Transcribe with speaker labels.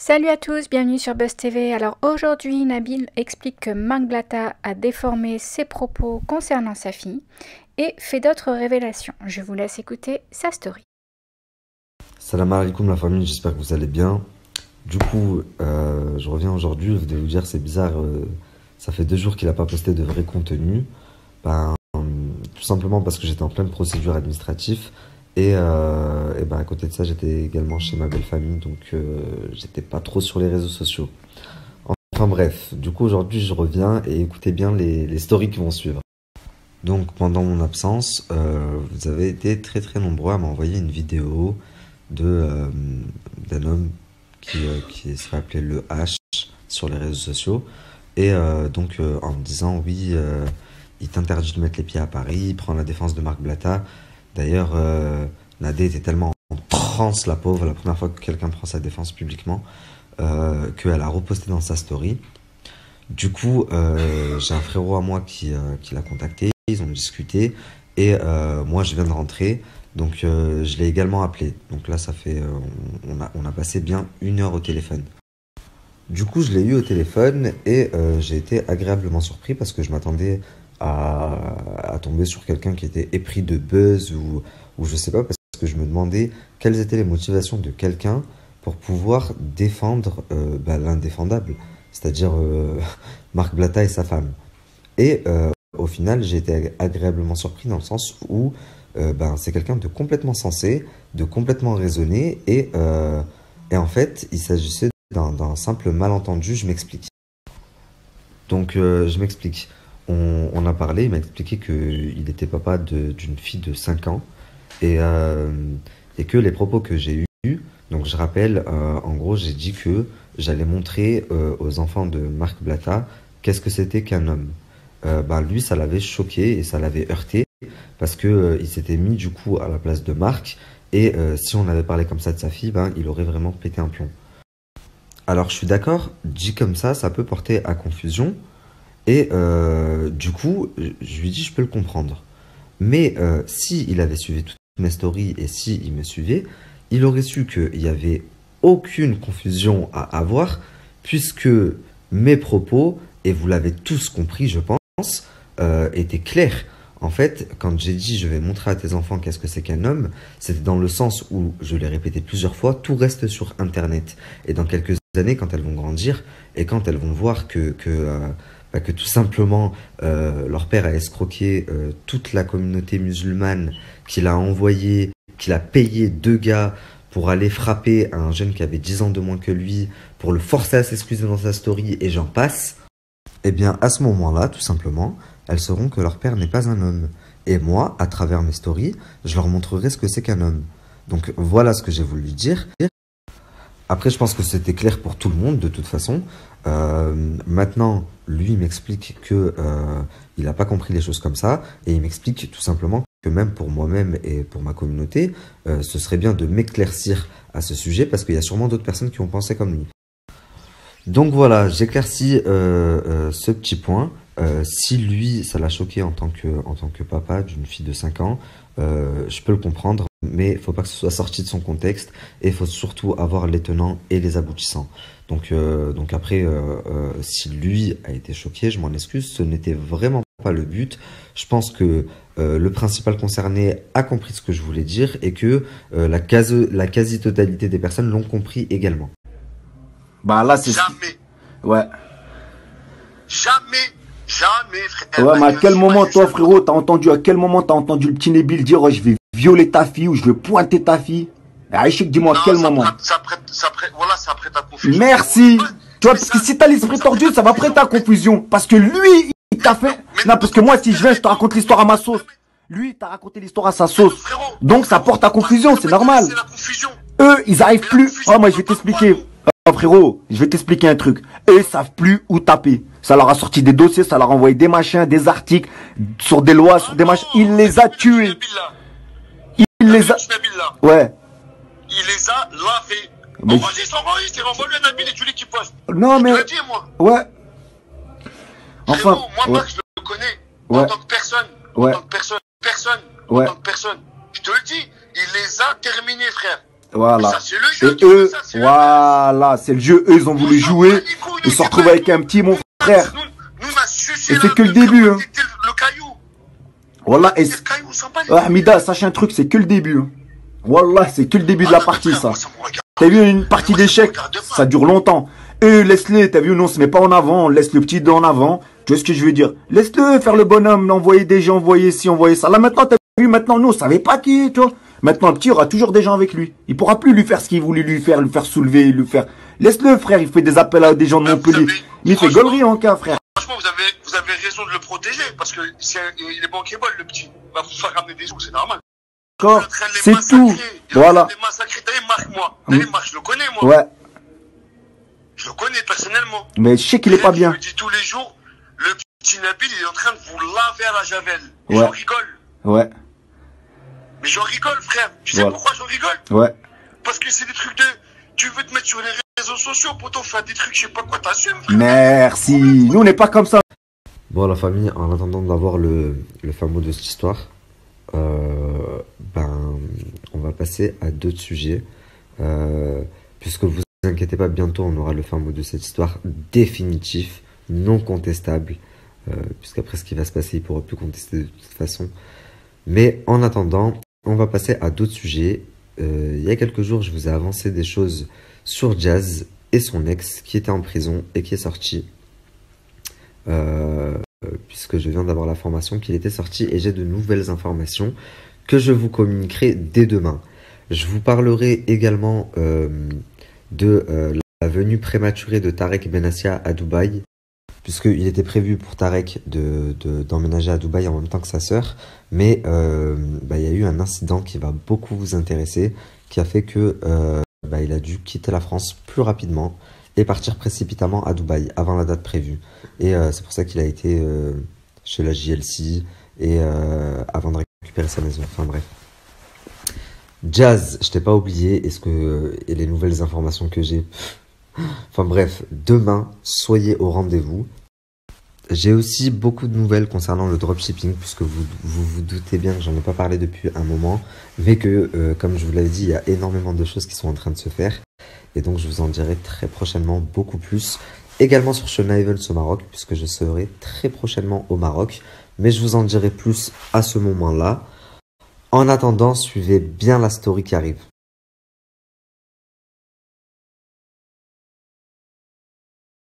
Speaker 1: Salut à tous, bienvenue sur Buzz TV. Alors aujourd'hui, Nabil explique que Marc Blatta a déformé ses propos concernant sa fille et fait d'autres révélations. Je vous laisse écouter sa story.
Speaker 2: Salam alaikum la famille, j'espère que vous allez bien. Du coup, je reviens aujourd'hui, je vais vous dire c'est bizarre, ça fait 2 jours qu'il n'a pas posté de vrai contenu. Tout simplement parce que j'étais en pleine procédure administrative et à côté de ça j'étais également chez ma belle famille, donc j'étais pas trop sur les réseaux sociaux. Enfin bref, du coup aujourd'hui je reviens et écoutez bien les stories qui vont suivre. Donc pendant mon absence, vous avez été très nombreux à m'envoyer une vidéo d'un homme qui serait appelé le H sur les réseaux sociaux et en me disant oui, il t'interdit de mettre les pieds à Paris, il prend la défense de Marc Blatta. D'ailleurs, Nadé était tellement en transe, la pauvre, la première fois que quelqu'un prend sa défense publiquement, qu'elle a reposté dans sa story. Du coup, j'ai un frérot à moi qui l'a contacté, ils ont discuté, et moi je viens de rentrer, donc je l'ai également appelé. Donc là, ça fait, on a passé bien 1 heure au téléphone. Du coup, je l'ai eu au téléphone et j'ai été agréablement surpris parce que je m'attendais à tomber sur quelqu'un qui était épris de buzz ou je sais pas, parce que je me demandais quelles étaient les motivations de quelqu'un pour pouvoir défendre l'indéfendable, c'est-à-dire Marc Blatta et sa femme. Et au final, j'ai été agréablement surpris dans le sens où c'est quelqu'un de complètement sensé, de complètement raisonné et en fait, il s'agissait d'un simple malentendu, je m'explique. Donc, je m'explique. On a parlé, il m'a expliqué qu'il était papa d'une fille de 5 ans et que les propos que j'ai eus, donc je rappelle, en gros, j'ai dit que j'allais montrer aux enfants de Marc Blatta qu'est-ce que c'était qu'un homme. Lui, ça l'avait choqué et ça l'avait heurté parce que il s'était mis du coup à la place de Marc et si on avait parlé comme ça de sa fille, il aurait vraiment pété un plomb. Alors, je suis d'accord, dit comme ça peut porter à confusion. Et du coup, je lui dis, je peux le comprendre. Mais si il avait suivi toutes mes stories et si il me suivait, il aurait su qu'il n'y avait aucune confusion à avoir, puisque mes propos, et vous l'avez tous compris, je pense, étaient clairs. En fait, quand j'ai dit, je vais montrer à tes enfants qu'est-ce que c'est qu'un homme, c'était dans le sens où, je l'ai répété plusieurs fois, tout reste sur Internet. Et dans quelques années, quand elles vont grandir, et quand elles vont voir que tout simplement leur père a escroqué toute la communauté musulmane, qu'il a envoyé, qu'il a payé 2 gars pour aller frapper un jeune qui avait 10 ans de moins que lui, pour le forcer à s'excuser dans sa story, et j'en passe, eh bien à ce moment-là, tout simplement, elles sauront que leur père n'est pas un homme. Et moi, à travers mes stories, je leur montrerai ce que c'est qu'un homme. Donc voilà ce que j'ai voulu dire. Après, je pense que c'était clair pour tout le monde, de toute façon. Maintenant, lui, il m'explique que il n'a pas compris les choses comme ça. Et il m'explique tout simplement que même pour moi-même et pour ma communauté, ce serait bien de m'éclaircir à ce sujet parce qu'il y a sûrement d'autres personnes qui ont pensé comme lui. Donc voilà, j'éclaircis ce petit point. Si lui, ça l'a choqué en tant que papa d'une fille de 5 ans, je peux le comprendre, mais il ne faut pas que ce soit sorti de son contexte et il faut surtout avoir les tenants et les aboutissants. Donc après, si lui a été choqué, je m'en excuse, ce n'était vraiment pas le but. Je pense que le principal concerné a compris ce que je voulais dire et que la quasi-totalité des personnes l'ont compris également.
Speaker 3: Là, c'est...
Speaker 4: Jamais.
Speaker 3: Ouais.
Speaker 4: Jamais, frère.
Speaker 3: Ouais, mais à quel moment, toi, frérot, à quel moment t'as entendu le petit Nabil dire oh, je vais violer ta fille ou je vais pointer ta fille? Aïchik, dis-moi à quel moment?
Speaker 4: Ça prête à confusion.
Speaker 3: Merci. Tu vois, parce que si t'as l'esprit tordu, ça va prêter à confusion. Parce que lui, il t'a fait... Non, parce que moi, si je viens, je te raconte l'histoire à ma sauce. Lui, il t'a raconté l'histoire à sa sauce. Donc, ça porte à confusion, c'est normal.
Speaker 4: C'est la confusion.
Speaker 3: Eux, ils arrivent plus... Oh, moi, je vais t'expliquer. Frérot, je vais t'expliquer un truc. Eux, ils savent plus où taper. Ça leur a sorti des dossiers, ça leur a envoyé des machins, des articles, sur des lois, sur des machins. Il les a tués. Il les a... Ouais.
Speaker 4: Il les a lavés. Enregistre, envoie-lui un Nabil et tu les qui poste.
Speaker 3: Non, mais...
Speaker 4: Je te le dis, moi.
Speaker 3: Ouais. Enfin...
Speaker 4: Frérot, moi, Max, je le connais.
Speaker 3: Ouais.
Speaker 4: En tant que personne.
Speaker 3: Ouais.
Speaker 4: En tant que personne.
Speaker 3: Ouais.
Speaker 4: En tant que personne. Je te le dis, il les a terminés, frère.
Speaker 3: Voilà.
Speaker 4: Ça, c'est le jeu.
Speaker 3: Et eux,
Speaker 4: ça, c'est
Speaker 3: voilà, c'est le jeu. Eux, ils ont voulu jouer. Ils se retrouvent avec un petit, mon frère.
Speaker 4: Nous, on a sucé
Speaker 3: Et c'est que le début, hein.
Speaker 4: le caillou.
Speaker 3: Voilà, et
Speaker 4: Le caillou, on s'en bat les
Speaker 3: ah, Hamida, sache un truc, c'est que le début. Hein. Wallah, c'est que le début de la partie, ça. T'as vu une partie d'échecs, ça dure longtemps. Et laisse-les, t'as vu, nous on se met pas en avant, on laisse le petit dos en avant. Tu vois ce que je veux dire? Laisse-le faire le bonhomme, l'envoyer des gens, envoyer ci, envoyer ça. Là maintenant, t'as vu, maintenant nous on savait pas qui, tu vois. Maintenant le petit aura toujours des gens avec lui. Il pourra plus lui faire ce qu'il voulait lui faire soulever, lui faire. Laisse-le frère, il fait des appels à des gens de Montpellier. Mais il fait gaulerie en cas, frère.
Speaker 4: Franchement, vous avez raison de le protéger, parce que il est bankable, le petit. Va vous faire ramener des sous, c'est normal.
Speaker 3: C'est tout. Voilà.
Speaker 4: D'ailleurs, je le connais, moi.
Speaker 3: Ouais.
Speaker 4: Je le connais personnellement.
Speaker 3: Mais je sais qu'il est pas bien.
Speaker 4: Je me dis tous les jours, le petit Nabil, il est en train de vous laver à la javel.
Speaker 3: Ouais.
Speaker 4: J'en rigole.
Speaker 3: Ouais.
Speaker 4: Mais j'en rigole, frère. Tu sais pourquoi j'en rigole?
Speaker 3: Ouais.
Speaker 4: Parce que c'est des trucs de... Tu veux te mettre sur les réseaux sociaux, poto, faire des trucs, je sais pas quoi, t'assumes, frère.
Speaker 3: Merci. Nous, on n'est pas comme ça.
Speaker 2: Bon, la famille, en attendant d'avoir le fin mot de cette histoire, on va passer à d'autres sujets. Puisque vous inquiétez pas, bientôt on aura le fin mot de cette histoire définitif, non contestable. Puisqu'après ce qui va se passer, il ne pourra plus contester de toute façon. Mais en attendant, on va passer à d'autres sujets. Il y a quelques jours, je vous ai avancé des choses sur Jazz et son ex qui était en prison et qui est sorti. Puisque je viens d'avoir l'information qu'il était sorti et j'ai de nouvelles informations que je vous communiquerai dès demain. Je vous parlerai également de la venue prématurée de Tarek Benassia à Dubaï, puisqu'il était prévu pour Tarek d'emménager à Dubaï en même temps que sa sœur, mais il y a eu un incident qui va beaucoup vous intéresser, qui a fait que il a dû quitter la France plus rapidement et partir précipitamment à Dubaï avant la date prévue. Et c'est pour ça qu'il a été chez la JLC et avant de récupérer sa maison. Enfin bref. Jazz, je t'ai pas oublié, et les nouvelles informations que j'ai. Enfin bref, demain, soyez au rendez-vous. J'ai aussi beaucoup de nouvelles concernant le dropshipping, puisque vous doutez bien que j'en ai pas parlé depuis un moment, mais que, comme je vous l'avais dit, il y a énormément de choses qui sont en train de se faire. Et donc je vous en dirai très prochainement beaucoup plus. Également sur Shona Evans au Maroc, puisque je serai très prochainement au Maroc. Mais je vous en dirai plus à ce moment-là. En attendant, suivez bien la story qui arrive.